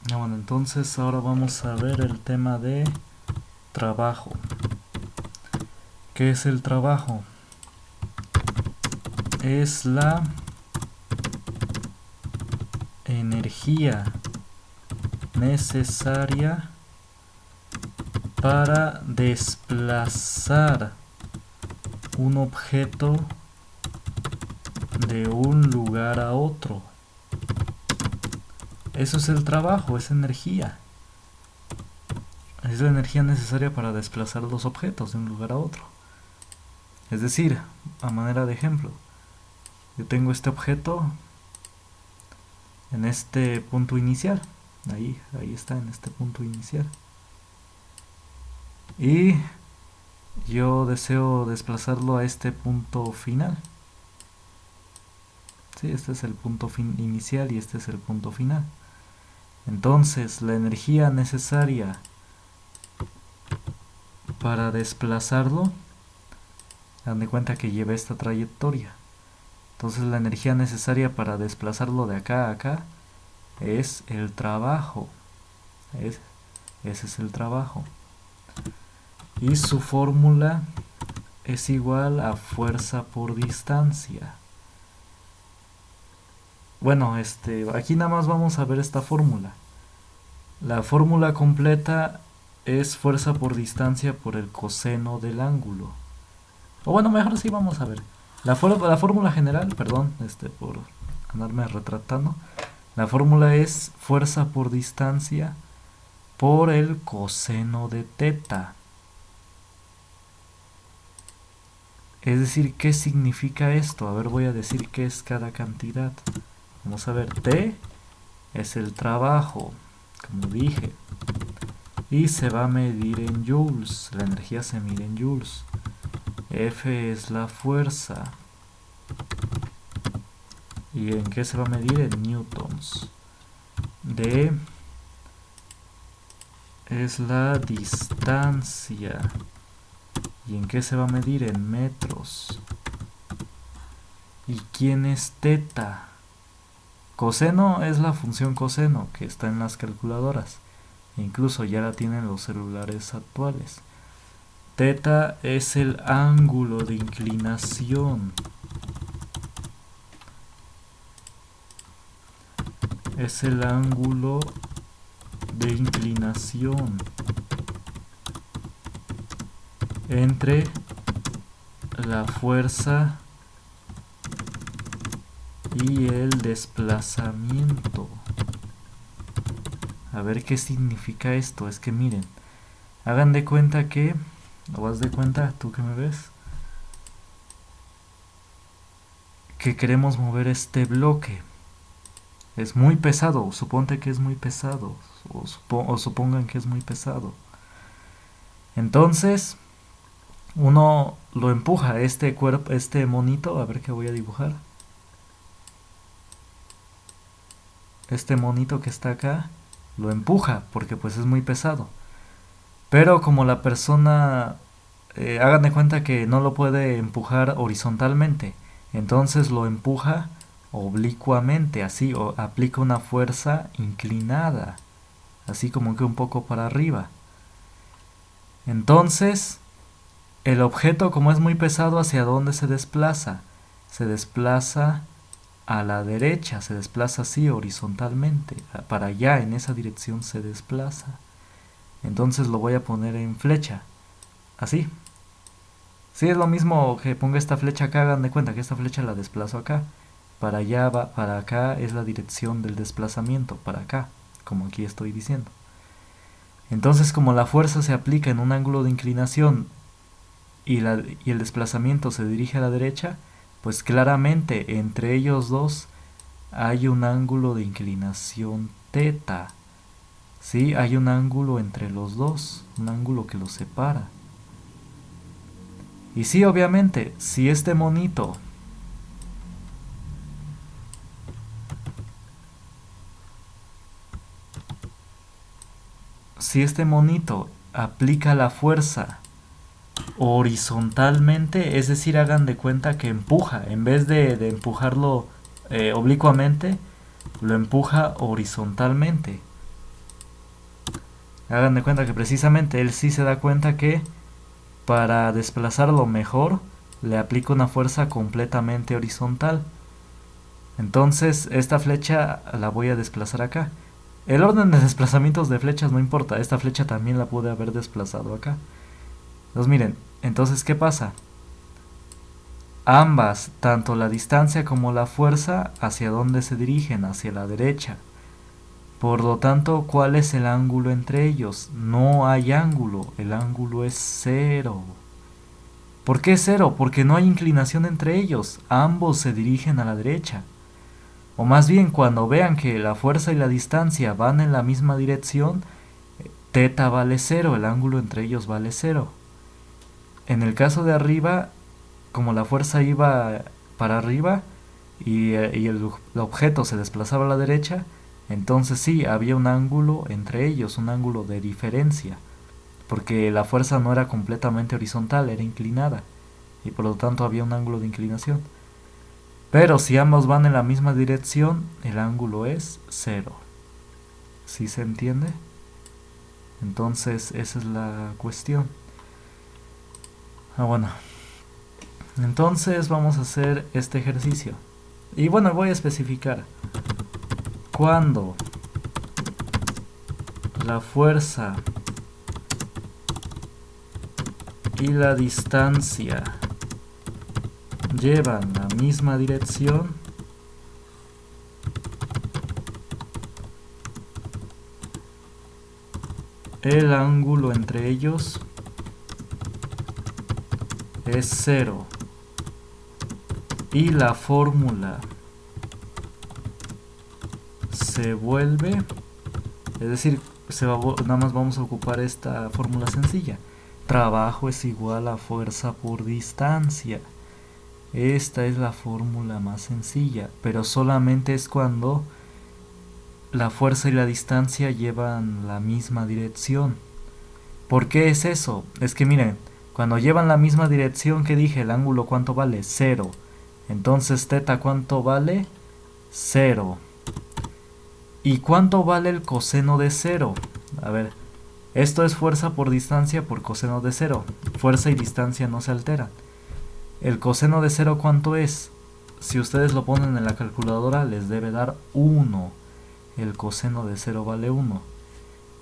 Bueno, entonces ahora vamos a ver el tema de trabajo. ¿Qué es el trabajo? Es la energía necesaria para desplazar un objeto de un lugar a otro. Eso es el trabajo, es energía. Es la energía necesaria para desplazar los objetos de un lugar a otro. Es decir, a manera de ejemplo, yo tengo este objeto en este punto inicial. Ahí está, en este punto inicial. Y yo deseo desplazarlo a este punto final. Sí, este es el punto inicial y este es el punto final. Entonces, la energía necesaria para desplazarlo, dan de cuenta que lleva esta trayectoria. Entonces, la energía necesaria para desplazarlo de acá a acá es el trabajo. Ese es el trabajo. Y su fórmula es igual a fuerza por distancia. Bueno, aquí nada más vamos a ver esta fórmula. La fórmula completa es fuerza por distancia por el coseno del ángulo. O bueno, mejor sí vamos a ver. La fórmula general, perdón, por andarme retratando. La fórmula es fuerza por distancia por el coseno de teta. Es decir, ¿qué significa esto? A ver, voy a decir qué es cada cantidad. Vamos a ver, T es el trabajo, como dije. Y se va a medir en joules. La energía se mide en joules. F es la fuerza. ¿Y en qué se va a medir? En newtons. D es la distancia. ¿Y en qué se va a medir? En metros. ¿Y quién es teta? Coseno es la función coseno que está en las calculadoras. Incluso ya la tienen los celulares actuales. Teta es el ángulo de inclinación. Es el ángulo de inclinación entre la fuerza y el desplazamiento. A ver qué significa esto. Es que miren, hagan de cuenta que, o haz de cuenta, tú que me ves, que queremos mover este bloque. Es muy pesado, suponte que es muy pesado, o supongan que es muy pesado. Entonces, uno lo empuja, este monito, a ver qué voy a dibujar. Este monito que está acá, lo empuja, porque pues es muy pesado. Pero como la persona, hagan de cuenta que no lo puede empujar horizontalmente, entonces lo empuja oblicuamente, así, o aplica una fuerza inclinada, así como que un poco para arriba. Entonces, el objeto, como es muy pesado, ¿hacia dónde se desplaza? Se desplaza a la derecha, se desplaza así horizontalmente, para allá, en esa dirección se desplaza. Entonces lo voy a poner en flecha, así. Sí, es lo mismo que ponga esta flecha acá, hagan de cuenta que esta flecha la desplazo acá. Para allá va, para acá es la dirección del desplazamiento, para acá, como aquí estoy diciendo. Entonces, como la fuerza se aplica en un ángulo de inclinación y el desplazamiento se dirige a la derecha, pues claramente entre ellos dos hay un ángulo de inclinación teta. ¿Sí? Hay un ángulo entre los dos, un ángulo que los separa. Y sí, obviamente, si este monito aplica la fuerza horizontalmente, es decir, hagan de cuenta que empuja, en vez de empujarlo oblicuamente, lo empuja horizontalmente. Hagan de cuenta que precisamente él sí se da cuenta que para desplazarlo mejor le aplica una fuerza completamente horizontal. Entonces esta flecha la voy a desplazar acá. El orden de desplazamientos de flechas no importa, esta flecha también la pude haber desplazado acá. Entonces miren, entonces ¿qué pasa? Ambas, tanto la distancia como la fuerza, ¿hacia dónde se dirigen? Hacia la derecha. Por lo tanto, ¿cuál es el ángulo entre ellos? No hay ángulo, el ángulo es cero. ¿Por qué cero? Porque no hay inclinación entre ellos, ambos se dirigen a la derecha. O más bien, cuando vean que la fuerza y la distancia van en la misma dirección, θ vale cero, el ángulo entre ellos vale cero. En el caso de arriba, como la fuerza iba para arriba y el objeto se desplazaba a la derecha, entonces sí, había un ángulo entre ellos, un ángulo de diferencia, porque la fuerza no era completamente horizontal, era inclinada, y por lo tanto había un ángulo de inclinación. Pero si ambos van en la misma dirección, el ángulo es cero. ¿Sí se entiende? Entonces esa es la cuestión. Bueno. Entonces vamos a hacer este ejercicio. Y bueno, voy a especificar. Cuando la fuerza y la distancia llevan la misma dirección, el ángulo entre ellos es cero. Y la fórmula se vuelve, es decir, nada más vamos a ocupar esta fórmula sencilla. Trabajo es igual a fuerza por distancia. Esta es la fórmula más sencilla, pero solamente es cuando la fuerza y la distancia llevan la misma dirección. ¿Por qué es eso? Es que miren, cuando llevan la misma dirección que dije, el ángulo ¿cuánto vale? Cero. Entonces θ ¿cuánto vale? Cero. ¿Y cuánto vale el coseno de cero? A ver, esto es fuerza por distancia por coseno de cero. Fuerza y distancia no se alteran. ¿El coseno de cero cuánto es? Si ustedes lo ponen en la calculadora les debe dar 1. El coseno de cero vale 1.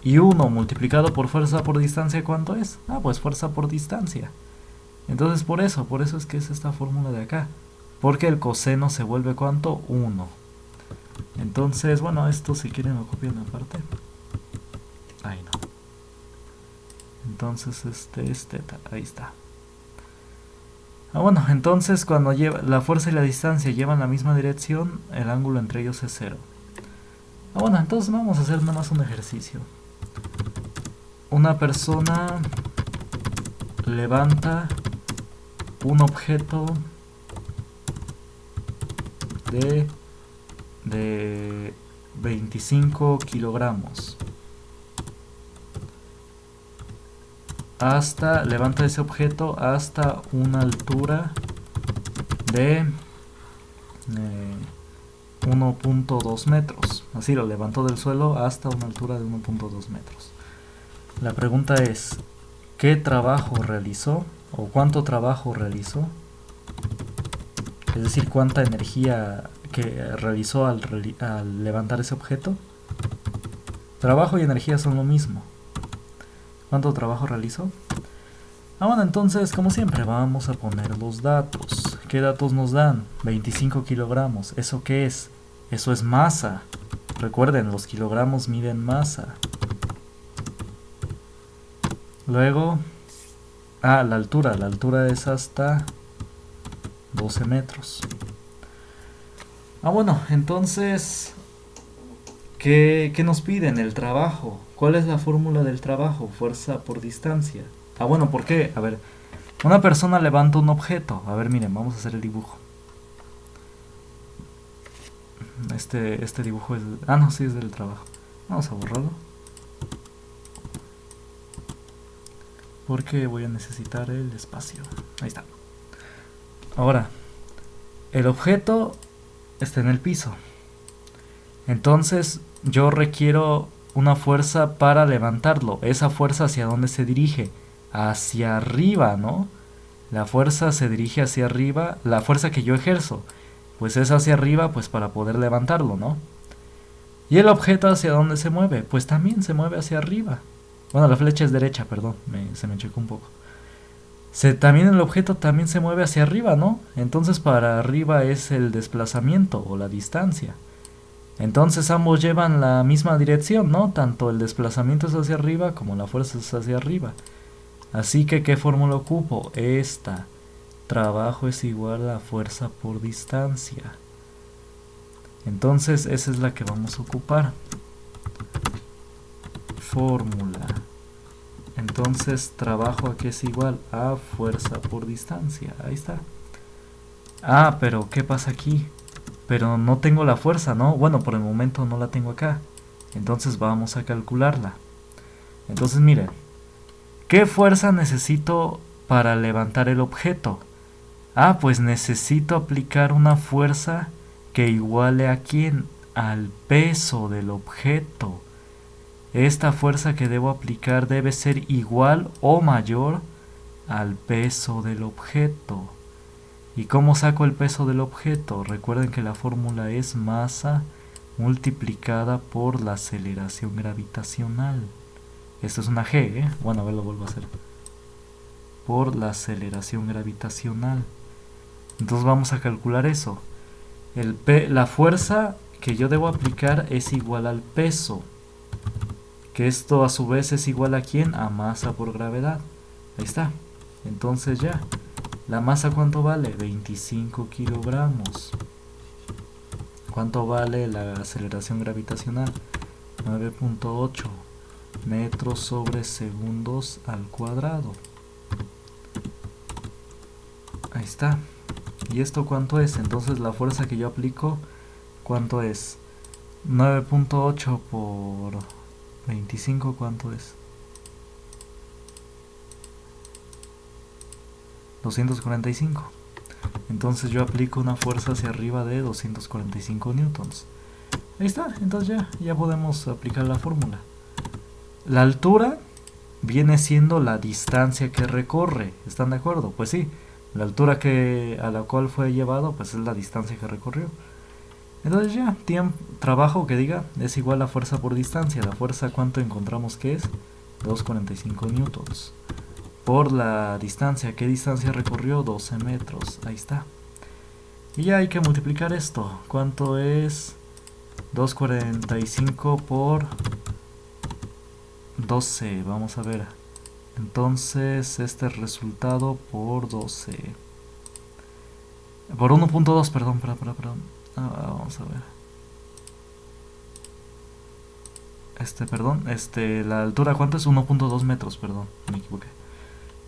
¿Y 1 multiplicado por fuerza por distancia cuánto es? Ah, pues fuerza por distancia. Entonces por eso es que es esta fórmula de acá. Porque el coseno se vuelve ¿cuánto? 1. Entonces, bueno, esto si quieren lo copian aparte. Ahí no. Entonces este es θ, ahí está. Bueno, entonces cuando la fuerza y la distancia llevan la misma dirección, el ángulo entre ellos es 0. Bueno, entonces vamos a hacer nada más un ejercicio. Una persona levanta un objeto de 25 kilogramos. Levanta ese objeto hasta una altura de 1.2 metros. Así lo levantó del suelo hasta una altura de 1.2 metros. La pregunta es, ¿qué trabajo realizó? ¿O cuánto trabajo realizó? Es decir, ¿cuánta energía que realizó al levantar ese objeto? Trabajo y energía son lo mismo. ¿Cuánto trabajo realizó? Bueno, entonces, como siempre, vamos a poner los datos. ¿Qué datos nos dan? 25 kilogramos. ¿Eso qué es? Eso es masa. Recuerden, los kilogramos miden masa. Luego, la altura. La altura es hasta 12 metros. Bueno, entonces, ¿qué nos piden? El trabajo. ¿Cuál es la fórmula del trabajo? Fuerza por distancia. Bueno, ¿por qué? A ver, una persona levanta un objeto. A ver, miren, vamos a hacer el dibujo. Este dibujo es... no, sí, es del trabajo. Vamos a borrarlo. Porque voy a necesitar el espacio. Ahí está. Ahora, el objeto está en el piso. Entonces, yo requiero una fuerza para levantarlo. Esa fuerza hacia dónde se dirige, hacia arriba, ¿no? La fuerza se dirige hacia arriba, la fuerza que yo ejerzo, pues es hacia arriba, pues para poder levantarlo, ¿no? ¿Y el objeto hacia dónde se mueve? Pues también se mueve hacia arriba. Bueno, la flecha es derecha, perdón, se me checó un poco. También el objeto también se mueve hacia arriba, ¿no? Entonces para arriba es el desplazamiento o la distancia. Entonces ambos llevan la misma dirección, ¿no? Tanto el desplazamiento es hacia arriba como la fuerza es hacia arriba. Así que, ¿qué fórmula ocupo? Esta. Trabajo es igual a fuerza por distancia. Entonces esa es la que vamos a ocupar. Fórmula. Entonces trabajo aquí es igual a fuerza por distancia. Ahí está. Ah, pero ¿qué pasa aquí? Pero no tengo la fuerza, ¿no? Bueno, por el momento no la tengo acá. Entonces vamos a calcularla. Entonces miren, ¿qué fuerza necesito para levantar el objeto? Ah, pues necesito aplicar una fuerza que iguale a quién, al peso del objeto. Esta fuerza que debo aplicar debe ser igual o mayor al peso del objeto. ¿Y cómo saco el peso del objeto? Recuerden que la fórmula es masa multiplicada por la aceleración gravitacional. Esto es una G, ¿eh? Bueno, a ver, lo vuelvo a hacer. Por la aceleración gravitacional. Entonces vamos a calcular eso. La fuerza que yo debo aplicar es igual al peso. Que esto a su vez es igual a ¿quién? A masa por gravedad. Ahí está. Entonces ya. ¿La masa cuánto vale? 25 kilogramos. ¿Cuánto vale la aceleración gravitacional? 9.8 metros sobre segundos al cuadrado. Ahí está. ¿Y esto cuánto es? Entonces la fuerza que yo aplico, ¿cuánto es? 9.8 por 25, ¿cuánto es? 245. Entonces yo aplico una fuerza hacia arriba de 245 newtons. Ahí está, entonces ya podemos aplicar la fórmula. La altura viene siendo la distancia que recorre, ¿están de acuerdo? Pues sí, la altura a la cual fue llevado, pues es la distancia que recorrió. Entonces ya, trabajo que diga es igual a fuerza por distancia. La fuerza, ¿cuánto encontramos que es? 245 newtons. Por la distancia, ¿qué distancia recorrió? 12 metros, ahí está. Y ya hay que multiplicar esto. ¿Cuánto es? 245 por 12, vamos a ver. Entonces este resultado por 12. Por 1.2, perdón. Vamos a ver. La altura, ¿cuánto es? 1.2 metros, perdón, me equivoqué.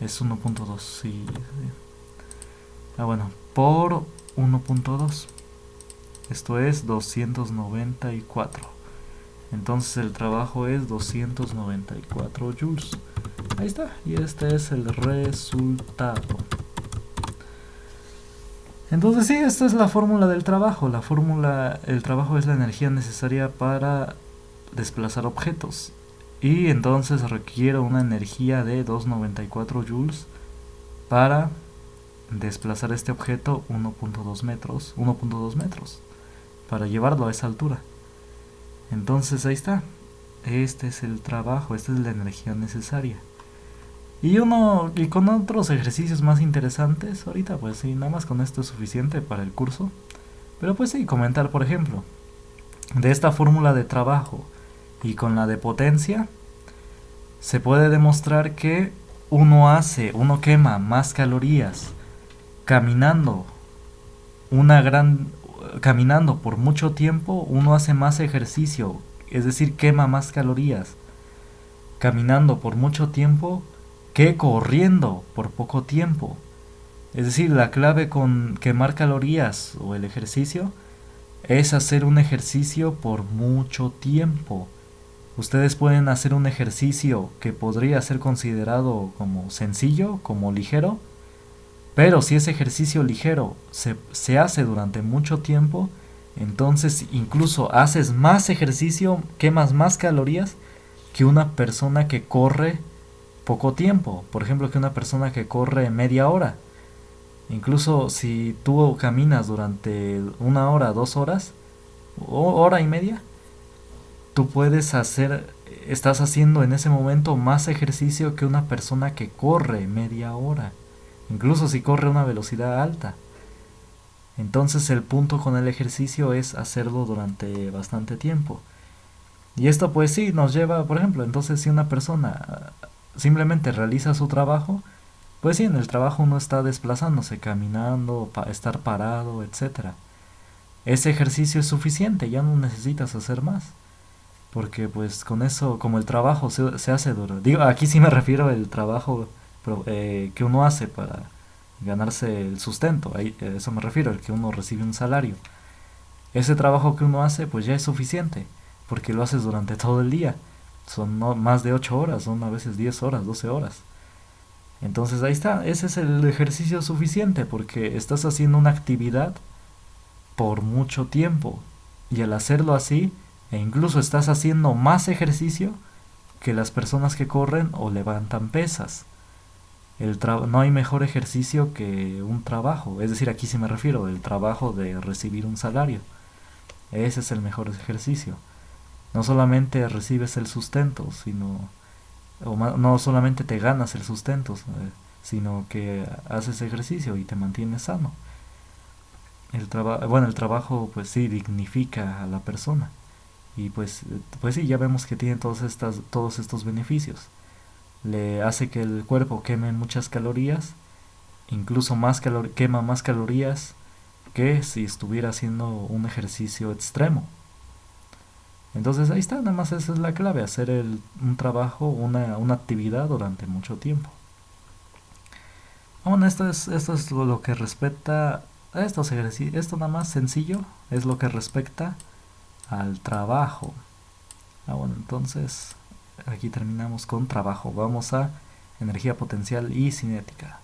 Es 1.2, sí. Bueno, por 1.2. Esto es 294. Entonces el trabajo es 294 joules. Ahí está, y este es el resultado. Entonces sí, esta es la fórmula del trabajo. El trabajo es la energía necesaria para desplazar objetos. Y entonces requiere una energía de 294 joules para desplazar este objeto 1.2 metros, para llevarlo a esa altura. Entonces ahí está. Este es el trabajo, esta es la energía necesaria. Y con otros ejercicios más interesantes, ahorita pues sí, nada más con esto es suficiente para el curso. Pero pues sí, comentar por ejemplo, de esta fórmula de trabajo y con la de potencia, se puede demostrar que uno quema más calorías caminando caminando por mucho tiempo. Uno hace más ejercicio, es decir, quema más calorías caminando por mucho tiempo que corriendo por poco tiempo. Es decir, la clave con quemar calorías o el ejercicio es hacer un ejercicio por mucho tiempo. Ustedes pueden hacer un ejercicio que podría ser considerado como sencillo, como ligero, pero si ese ejercicio ligero se hace durante mucho tiempo, Entonces incluso haces más ejercicio, quemas más calorías que una persona que corre poco tiempo. Por ejemplo, que una persona que corre media hora. Incluso si tú caminas durante una hora, 2 horas, o hora y media, tú puedes hacer, estás haciendo en ese momento más ejercicio que una persona que corre media hora. Incluso si corre a una velocidad alta. Entonces el punto con el ejercicio es hacerlo durante bastante tiempo. Y esto pues sí nos lleva, por ejemplo, entonces si una persona simplemente realiza su trabajo, pues sí, en el trabajo uno está desplazándose, caminando, estar parado, etcétera. Ese ejercicio es suficiente, ya no necesitas hacer más. Porque pues con eso, como el trabajo se hace duro. Digo, aquí sí me refiero al trabajo que uno hace para ganarse el sustento. Ahí, eso me refiero, el que uno recibe un salario. Ese trabajo que uno hace pues ya es suficiente, porque lo haces durante todo el día. Son más de 8 horas, son a veces 10 horas, 12 horas. Entonces ahí está, ese es el ejercicio suficiente, porque estás haciendo una actividad por mucho tiempo. Y al hacerlo así, e incluso estás haciendo más ejercicio que las personas que corren o levantan pesas. No hay mejor ejercicio que un trabajo. Es decir, aquí sí me refiero al trabajo de recibir un salario. Ese es el mejor ejercicio. No solamente recibes el sustento, sino no solamente te ganas el sustento, sino que haces ejercicio y te mantienes sano. El trabajo pues sí dignifica a la persona y pues sí, ya vemos que tiene todos estos beneficios. Le hace que el cuerpo queme muchas calorías, incluso quema más calorías que si estuviera haciendo un ejercicio extremo. Entonces ahí está, nada más esa es la clave, hacer un trabajo, una actividad durante mucho tiempo. Bueno, esto es lo que respecta a estos ejercicios. Esto nada más sencillo es lo que respecta al trabajo. Bueno, entonces aquí terminamos con trabajo. Vamos a energía potencial y cinética.